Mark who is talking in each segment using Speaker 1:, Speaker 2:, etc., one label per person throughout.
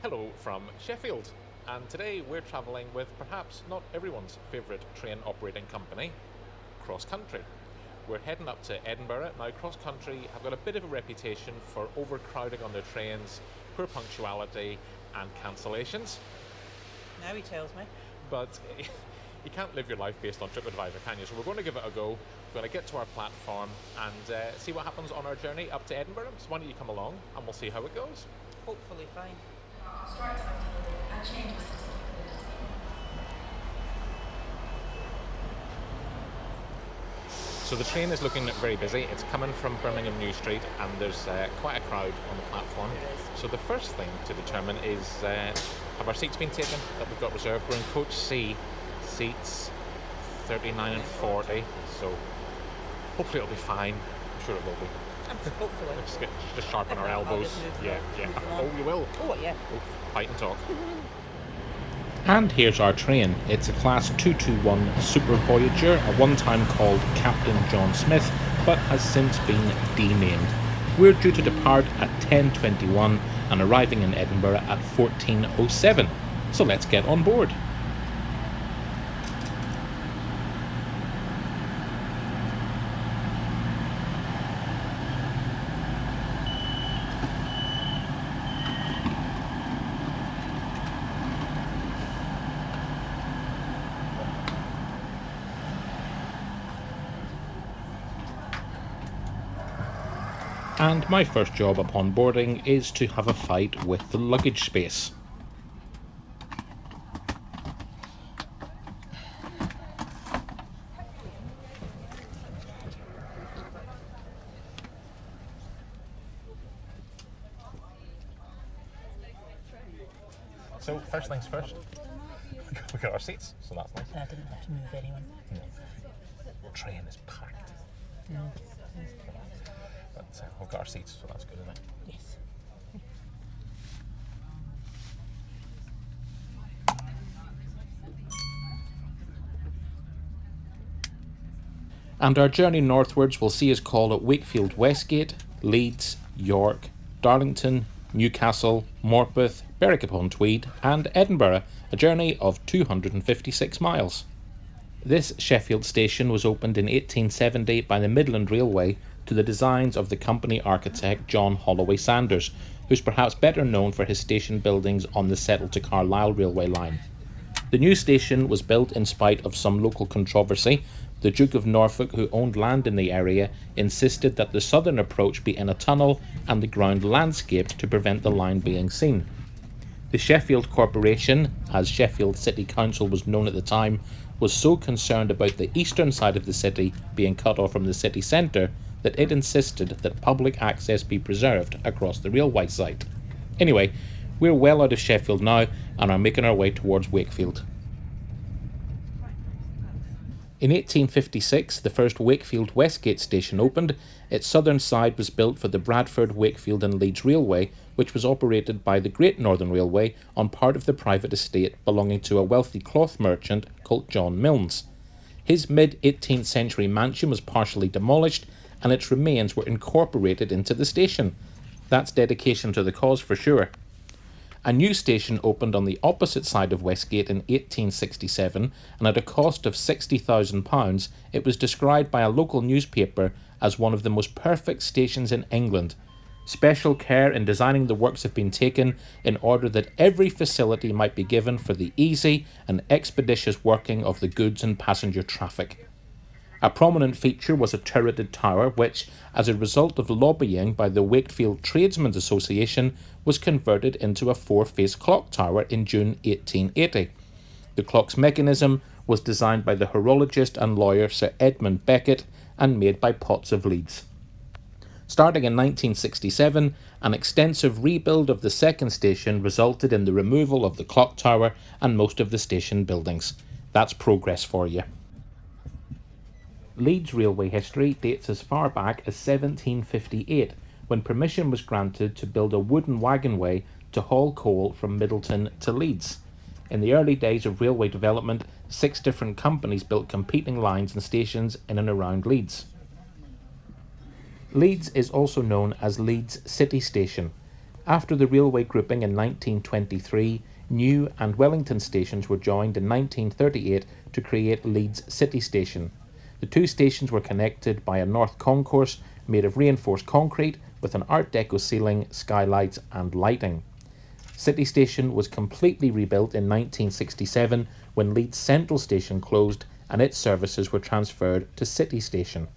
Speaker 1: Hello from Sheffield, and today we're travelling with perhaps not everyone's favourite train operating company, CrossCountry. We're heading up to Edinburgh. Now, CrossCountry have got a bit of a reputation for overcrowding on their trains, poor punctuality and cancellations.
Speaker 2: Now he tells me.
Speaker 1: But you can't live your life based on TripAdvisor, can you? So we're going to give it a go. We're going to get to our platform and see what happens on our journey up to Edinburgh. So why don't you come along and we'll see how it goes.
Speaker 2: Hopefully fine.
Speaker 1: So the train is looking very busy. It's coming from Birmingham New Street and there's quite a crowd on the platform. So the first thing to determine is have our seats been taken that we've got reserved? We're in coach C, seats 39 and 40, so hopefully it'll be fine. I'm sure it will be.
Speaker 2: Hopefully.
Speaker 1: Just sharpen our elbows. Yeah. Oh, you will.
Speaker 2: Oh, yeah.
Speaker 1: Oh, fight and talk.
Speaker 3: And here's our train. It's a Class 221 Super Voyager, a one-time called Captain John Smith, but has since been denamed. We're due to depart at 10:21 and arriving in Edinburgh at 14:07. So let's get on board. And my first job upon boarding is to have a fight with the luggage space.
Speaker 1: So first things first, we got our seats, so that's nice.
Speaker 2: I didn't have to move anyone.
Speaker 1: No. The train is packed.
Speaker 2: No.
Speaker 1: But we've got our seats, so that's good, isn't it?
Speaker 2: Yes.
Speaker 3: And our journey northwards will see us call at Wakefield Westgate, Leeds, York, Darlington, Newcastle, Morpeth, Berwick-upon-Tweed and Edinburgh, a journey of 256 miles. This Sheffield station was opened in 1870 by the Midland Railway to the designs of the company architect John Holloway Sanders, who's perhaps better known for his station buildings on the Settle to Carlisle railway line. The new station was built in spite of some local controversy. The Duke of Norfolk, who owned land in the area, insisted that the southern approach be in a tunnel and the ground landscaped to prevent the line being seen. The Sheffield Corporation, as Sheffield City Council was known at the time, was so concerned about the eastern side of the city being cut off from the city centre that it insisted that public access be preserved across the railway site. Anyway, we're well out of Sheffield now and are making our way towards Wakefield. In 1856, the first Wakefield Westgate station opened. Its southern side was built for the Bradford, Wakefield and Leeds Railway, which was operated by the Great Northern Railway on part of the private estate belonging to a wealthy cloth merchant called John Milnes. His mid-18th century mansion was partially demolished and its remains were incorporated into the station. That's dedication to the cause for sure. A new station opened on the opposite side of Westgate in 1867, and at a cost of £60,000, it was described by a local newspaper as one of the most perfect stations in England. Special care in designing the works have been taken in order that every facility might be given for the easy and expeditious working of the goods and passenger traffic. A prominent feature was a turreted tower which, as a result of lobbying by the Wakefield Tradesmen's Association, was converted into a four-face clock tower in June 1880. The clock's mechanism was designed by the horologist and lawyer Sir Edmund Beckett and made by Potts of Leeds. Starting in 1967, an extensive rebuild of the second station resulted in the removal of the clock tower and most of the station buildings. That's progress for you. Leeds railway history dates as far back as 1758, when permission was granted to build a wooden wagonway to haul coal from Middleton to Leeds. In the early days of railway development, 6 different companies built competing lines and stations in and around Leeds. Leeds is also known as Leeds City Station. After the railway grouping in 1923, New and Wellington stations were joined in 1938 to create Leeds City Station. The two stations were connected by a north concourse made of reinforced concrete with an Art Deco ceiling, skylights and lighting. City Station was completely rebuilt in 1967 when Leeds Central Station closed and its services were transferred to City Station.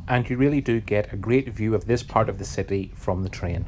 Speaker 3: And you really do get a great view of this part of the city from the train.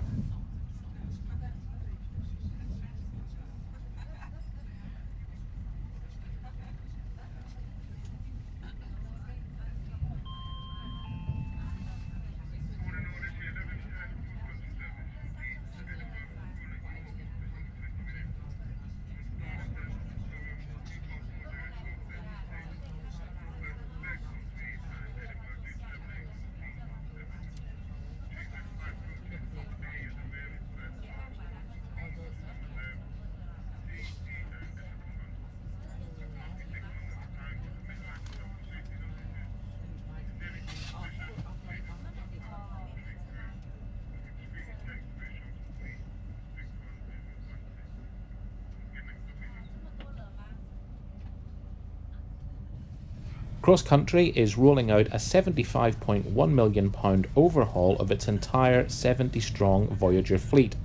Speaker 3: CrossCountry is rolling out a £75.1 million overhaul of its entire 70-strong Voyager fleet.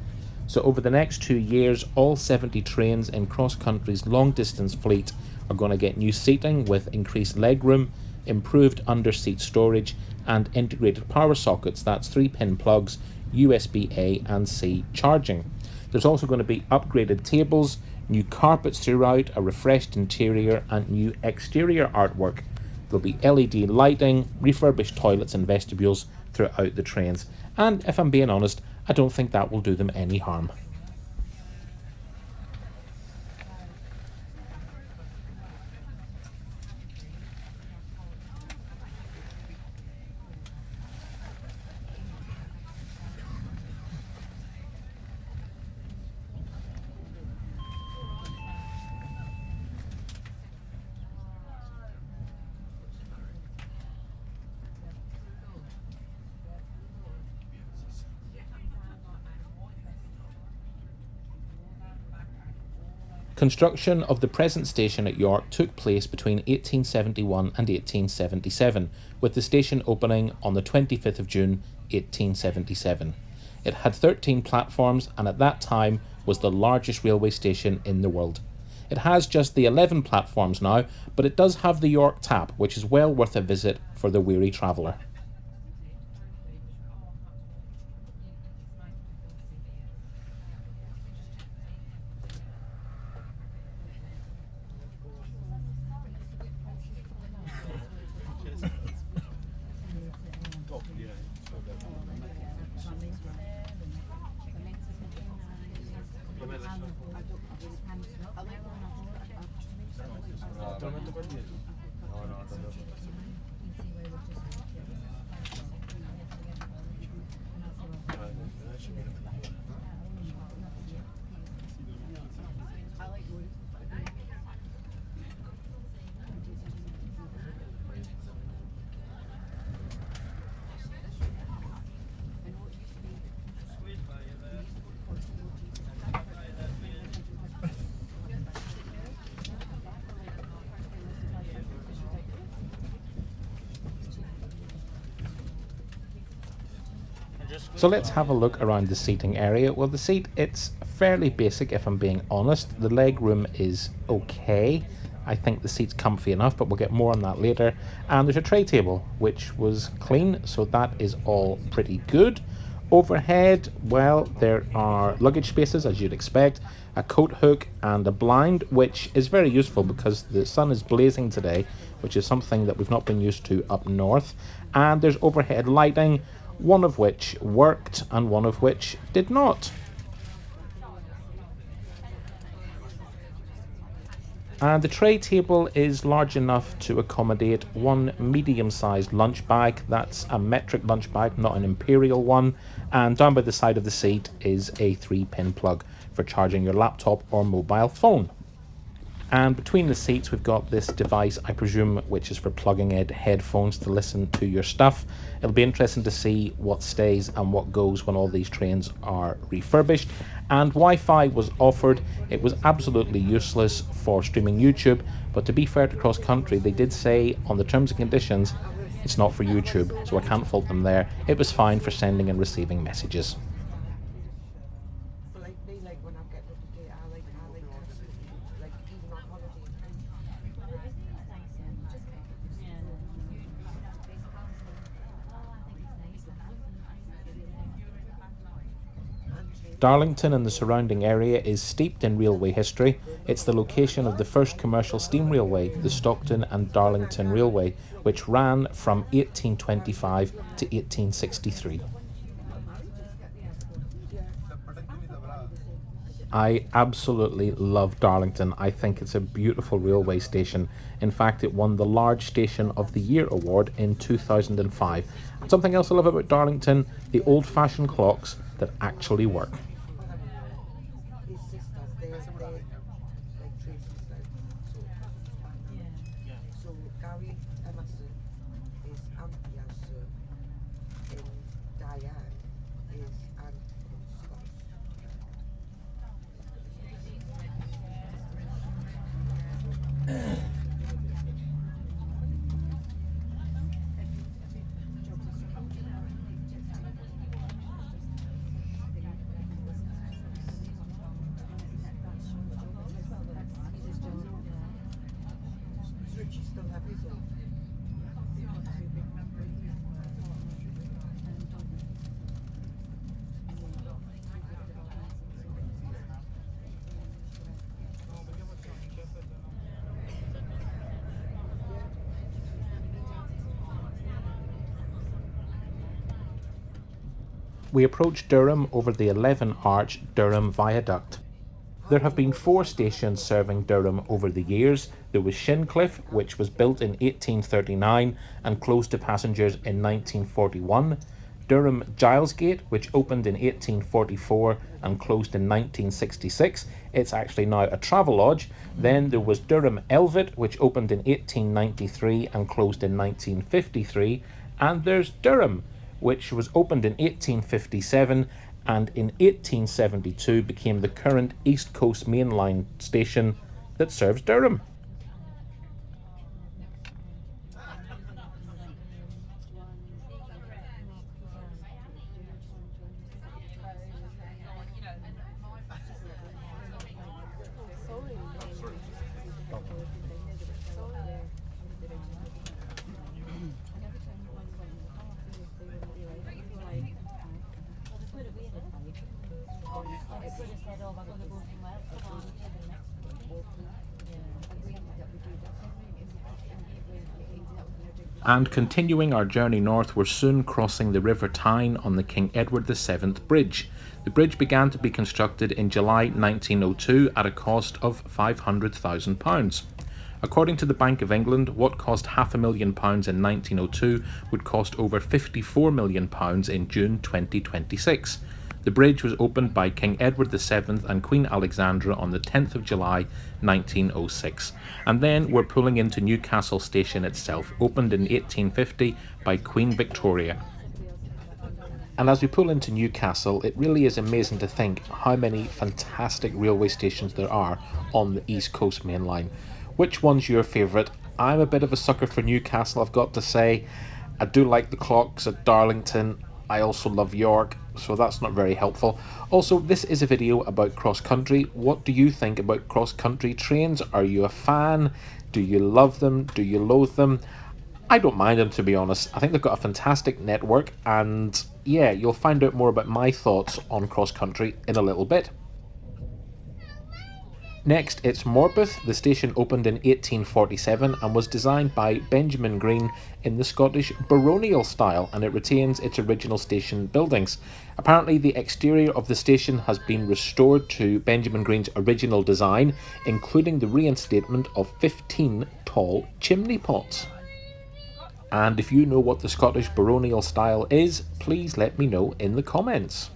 Speaker 3: So over the next 2 years, all 70 trains in CrossCountry's long-distance fleet are going to get new seating with increased legroom, improved under-seat storage and integrated power sockets, that's 3-pin plugs, USB-A and C charging. There's also going to be upgraded tables, new carpets throughout, a refreshed interior and new exterior artwork. There'll be LED lighting, refurbished toilets and vestibules throughout the trains. And if I'm being honest, I don't think that will do them any harm. Construction of the present station at York took place between 1871 and 1877, with the station opening on the 25th of June 1877. It had 13 platforms and at that time was the largest railway station in the world. It has just the 11 platforms now, but it does have the York Tap, which is well worth a visit for the weary traveller. So let's have a look around the seating area. Well, the seat, it's fairly basic if I'm being honest. The leg room is okay. I think the seat's comfy enough, but we'll get more on that later. And there's a tray table, which was clean, so that is all pretty good. Overhead, well, there are luggage spaces, as you'd expect, a coat hook and a blind, which is very useful because the sun is blazing today, which is something that we've not been used to up north. And there's overhead lighting, one of which worked and one of which did not. And the tray table is large enough to accommodate one medium-sized lunch bag. That's a metric lunch bag, not an imperial one. And down by the side of the seat is a 3-pin plug for charging your laptop or mobile phone. And between the seats we've got this device, I presume, which is for plugging in headphones to listen to your stuff. It'll be interesting to see what stays and what goes when all these trains are refurbished. And Wi-Fi was offered. It was absolutely useless for streaming YouTube, but to be fair to CrossCountry, they did say on the terms and conditions it's not for YouTube, so I can't fault them there. It was fine for sending and receiving messages. Darlington and the surrounding area is steeped in railway history. It's the location of the first commercial steam railway, the Stockton and Darlington Railway, which ran from 1825 to 1863. I absolutely love Darlington. I think it's a beautiful railway station. In fact, it won the Large Station of the Year award in 2005. And something else I love about Darlington, the old-fashioned clocks that actually work. We approach Durham over the 11-arch Durham Viaduct. There have been 4 stations serving Durham over the years. There was Shincliffe, which was built in 1839 and closed to passengers in 1941. Durham Gilesgate, which opened in 1844 and closed in 1966. It's actually now a Travelodge. Then there was Durham Elvet, which opened in 1893 and closed in 1953. And there's Durham, which was opened in 1857 and in 1872 became the current East Coast Main Line station that serves Durham. And continuing our journey north, we're soon crossing the River Tyne on the King Edward VII Bridge. The bridge began to be constructed in July 1902 at a cost of £500,000. According to the Bank of England, what cost £500,000 in 1902 would cost over £54 million in June 2026. The bridge was opened by King Edward VII and Queen Alexandra on the 10th of July 1906. And then we're pulling into Newcastle Station itself, opened in 1850 by Queen Victoria. And as we pull into Newcastle, it really is amazing to think how many fantastic railway stations there are on the East Coast Main Line. Which one's your favourite? I'm a bit of a sucker for Newcastle, I've got to say. I do like the clocks at Darlington. I also love York, so that's not very helpful. Also, this is a video about cross-country. What do you think about cross-country trains? Are you a fan? Do you love them? Do you loathe them? I don't mind them, to be honest. I think they've got a fantastic network, and yeah, you'll find out more about my thoughts on cross-country in a little bit. Next, it's Morpeth. The station opened in 1847 and was designed by Benjamin Green in the Scottish baronial style, and it retains its original station buildings. Apparently, the exterior of the station has been restored to Benjamin Green's original design, including the reinstatement of 15 tall chimney pots. And if you know what the Scottish baronial style is, please let me know in the comments.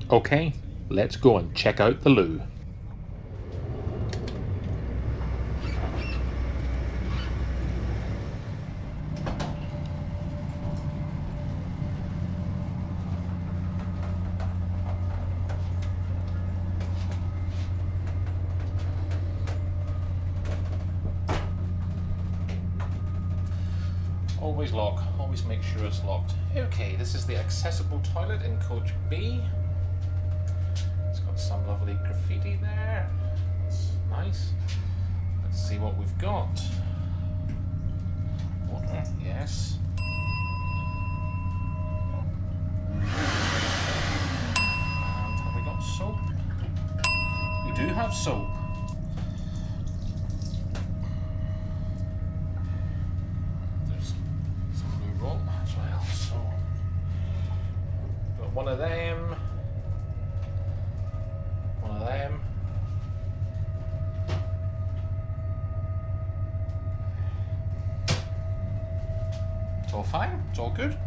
Speaker 3: Okay, let's go and check out the loo. Always lock, always make sure it's locked. Okay, this is the accessible toilet in coach B. It's got some lovely graffiti there. That's nice. Let's see what we've got. Water, yes. And have we got soap? We do have soap. There's some blue roll as well. So got one of them. One of them. It's all fine, it's all good.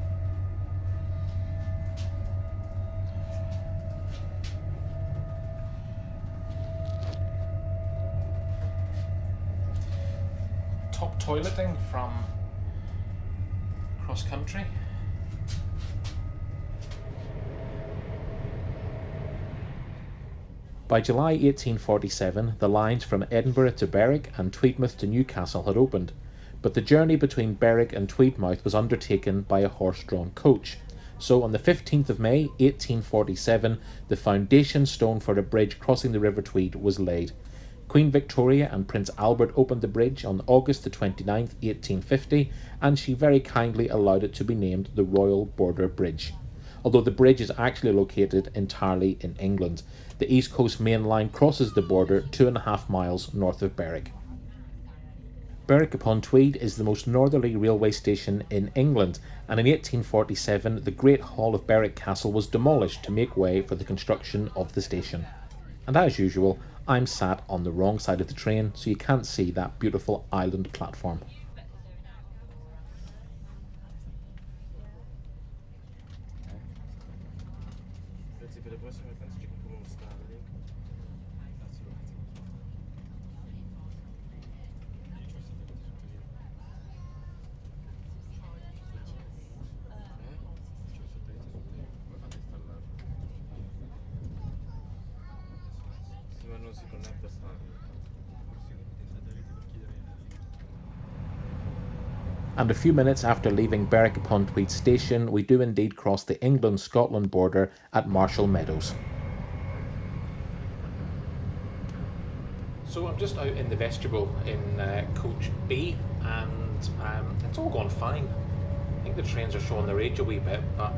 Speaker 3: Top toileting from CrossCountry. By July 1847, the lines from Edinburgh to Berwick and Tweedmouth to Newcastle had opened, but the journey between Berwick and Tweedmouth was undertaken by a horse-drawn coach. So on the 15th of May 1847, the foundation stone for a bridge crossing the River Tweed was laid. Queen Victoria and Prince Albert opened the bridge on August the 29th, 1850, and she very kindly allowed it to be named the Royal Border Bridge. Although the bridge is actually located entirely in England. The East Coast Main Line crosses the border 2.5 miles north of Berwick. Berwick upon Tweed is the most northerly railway station in England, and in 1847 the Great Hall of Berwick Castle was demolished to make way for the construction of the station. And as usual, I'm sat on the wrong side of the train, so you can't see that beautiful island platform. And a few minutes after leaving Berwick upon Tweed station, we do indeed cross the England-Scotland border at Marshall Meadows. So I'm just out in the vestibule in coach B, and it's all gone fine. I think the trains are showing their age a wee bit, but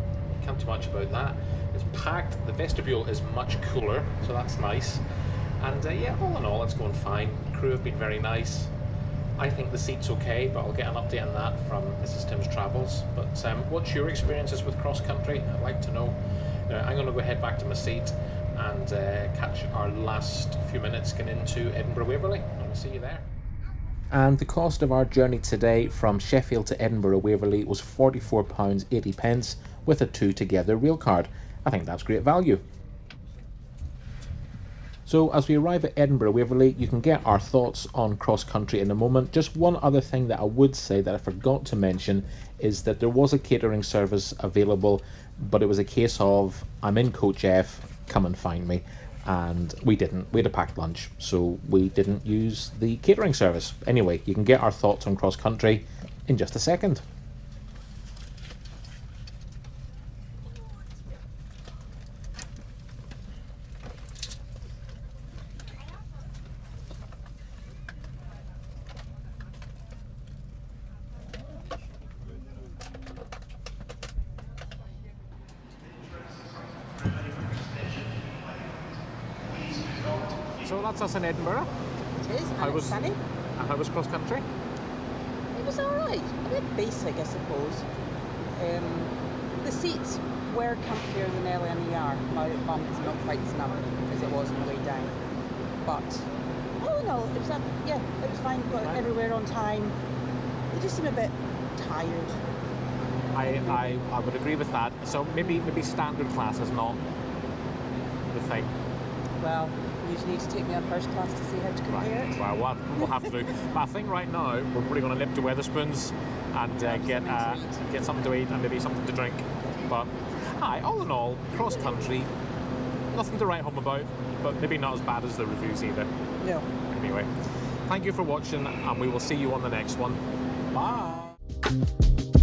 Speaker 3: can't do much about that. It's packed, the vestibule is much cooler, so that's nice. And yeah, all in all, it's going fine. The crew have been very nice. I think the seat's okay, but I'll get an update on that from Mrs. Tim's Travels. But what's your experiences with cross-country? I'd like to know. I'm going to go head back to my seat and catch our last few minutes getting into Edinburgh Waverley. I'll see you there. And the cost of our journey today from Sheffield to Edinburgh Waverley was £44.80 with a 2 together railcard. I think that's great value. So as we arrive at Edinburgh Waverley, you can get our thoughts on cross-country in a moment. Just one other thing that I would say that I forgot to mention is that there was a catering service available, but it was a case of, I'm in coach F, come and find me. and we didn't. We had a packed lunch, so we didn't use the catering service. Anyway, you can get our thoughts on CrossCountry in just a second.
Speaker 1: So that's us in Edinburgh.
Speaker 2: It is, and
Speaker 1: How
Speaker 2: it's
Speaker 1: was-
Speaker 2: sunny.
Speaker 1: And how was CrossCountry?
Speaker 2: It was alright. A bit basic, I suppose. The seats were comfier than early in the year. Now it's not quite snug as it was on the way down. But all in all, it was it was fine. Got
Speaker 1: Right.
Speaker 2: everywhere on time. They just seem a bit tired.
Speaker 1: I would agree with that. So maybe standard class is not the thing.
Speaker 2: Well, you just need to take me on first class to see how to compare it.
Speaker 1: Well, what we'll have to do. But I think right now we're probably going to nip to Weatherspoons and get something to eat and maybe something to drink. But all in all, CrossCountry, nothing to write home about, but maybe not as bad as the reviews either.
Speaker 2: No.
Speaker 1: Anyway, thank you for watching, and we will see you on the next one. Bye.